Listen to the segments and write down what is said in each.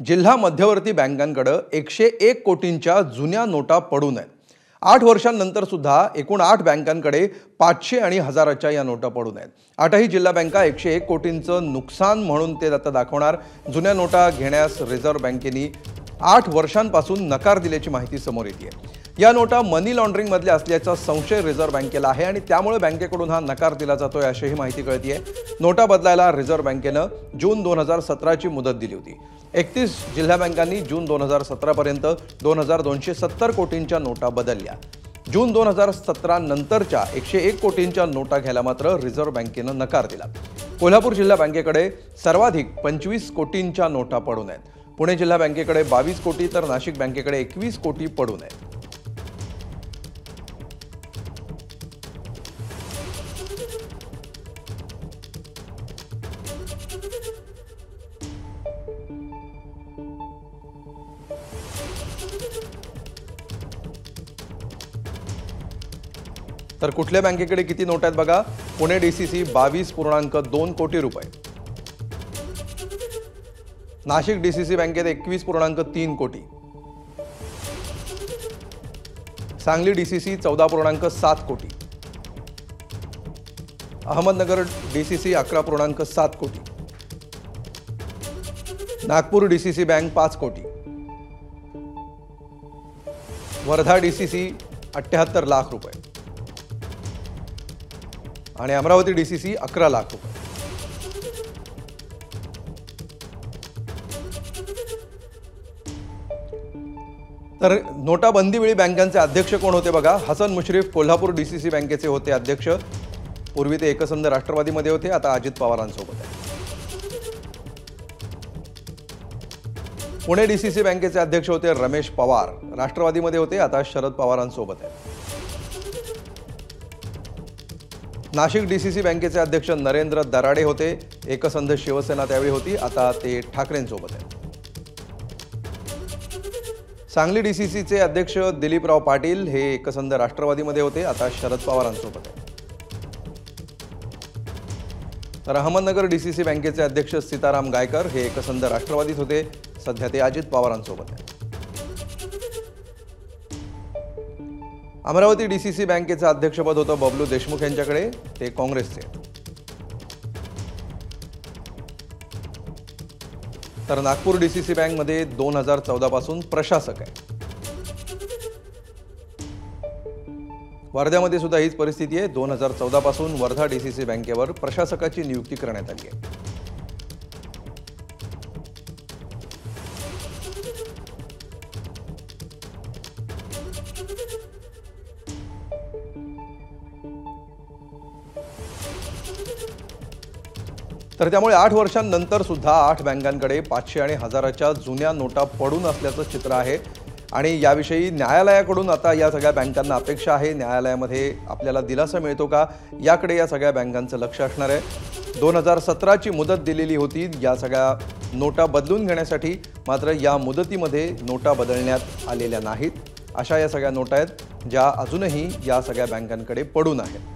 जिल्हा मध्यवर्ती बँकांकडे 101 कोटींच्या जुन्या नोटा पडून आहेत। 8 वर्षांनंतर सुद्धा एकूण 8 बँकांकडे 500 आणि हजाराच्या या नोटा पडून आहेत। 8ही जिल्हा बँका 101 कोटींचं नुकसान म्हणून ते आता दाखवणार। जुन्या नोटा घेण्यास रिझर्व्ह बँकेने 8 वर्षांपासून नकार दिल्याची माहिती समोर येते आहे। या नोटा मनी लॉन्ड्रिंग मधल्या असल्याचा संशय रिझर्व्ह बँकेला आहे आणि त्यामुळे बँकेकडून हा नकार दिला जातोय अशीही माहिती कळते आहे। नोटा बदलायला रिझर्व्ह बँकेने जून 2017 ची मुदत दिली होती। 31 जिल्हा बँकांनी जून 2017 पर्यंत 2270 कोटींच्या नोटा बदलल्या। जून 2017 नंतरच्या 101 कोटींच्या नोटा घ्यायला मात्र रिझर्व्ह बँकेने नकार दिला। कोल्हापूर जिल्हा बँकेकडे सर्वाधिक 25 कोटींच्या नोटा पडून आहेत। पुणे जिल्हा बँकेकडे 22 कोटी तर नाशिक बँकेकडे 21 कोटी पडून आहेत। तर कुठल्या बँकेकडे किती नोटा आहेत बघा। पुणे डीसीसी 22.2 कोटी रुपये, नाशिक डीसीसी बँकेत 21.3 कोटी, सांगली डीसीसी 14.7 कोटी, अहमदनगर डीसीसी 11.7 कोटी, नागपूर डीसीसी बँक 5 कोटी, वर्धा डीसीसी 78 लाख रुपये आणि अमरावती डीसीसी 11 लाख रुपये। तर नोटाबंदीवेळी बँकांचे अध्यक्ष कोण होते बघा। हसन मुश्रीफ कोल्हापूर डीसीसी बँकेचे होते अध्यक्ष। पूर्वी ते एकसंध राष्ट्रवादीमध्ये होते, आता अजित पवारांसोबत आहे। पुणे डीसीसी बँकेचे अध्यक्ष होते रमेश पवार, राष्ट्रवादीमध्ये होते, आता शरद पवारांसोबत आहे। नाशिक डीसीसी बँकेचे अध्यक्ष नरेंद्र दराडे होते, एकसंध शिवसेना त्यावेळी होती, आता ते ठाकरेंसोबत आहे। सांगली डीसीसीचे अध्यक्ष दिलीपराव पाटील हे एकसंध राष्ट्रवादीमध्ये होते, आता शरद पवारांसोबत आहे। तर अहमदनगर डीसीसी बँकेचे अध्यक्ष सीताराम गायकर हे एकसंध राष्ट्रवादीत होते, सध्या ते अजित पवारांसोबत आहे। अमरावती डीसीसी बँकेचं अध्यक्षपद होतं बबलू देशमुख यांच्याकडे, ते काँग्रेसचे। तर नागपूर डीसीसी बँकमध्ये 2014 पासून प्रशासक आहे। वर्ध्यामध्ये सुद्धा हीच परिस्थिती आहे। 2014 पासून वर्धा डीसीसी बँकेवर प्रशासकाची नियुक्ती करण्यात आली आहे। तर त्यामुळे 8 वर्षांनंतर सुद्धा 8 बँकांकडे 500 आणि हजाराच्या जुन्या नोटा पडून असल्याचं चित्र आहे आणि याविषयी न्यायालयाकडून आता या सगळ्या बँकांना अपेक्षा आहे। न्यायालयामध्ये आपल्याला दिलासा मिळतो का, याकडे या सगळ्या बँकांचं लक्ष असणार आहे। 2017 ची मुदत दिलेली होती या सगळ्या नोटा बदलून घेण्यासाठी, मात्र या मुदतीमध्ये नोटा बदलण्यात आलेल्या नाहीत। अशा या सगळ्या नोटा आहेत ज्या अजूनही या सगळ्या बँकांकडे पडून आहेत।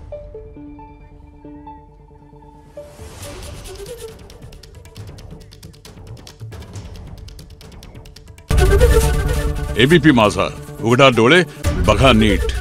एबीपी माझा, उघडा डोळे बघा नीट।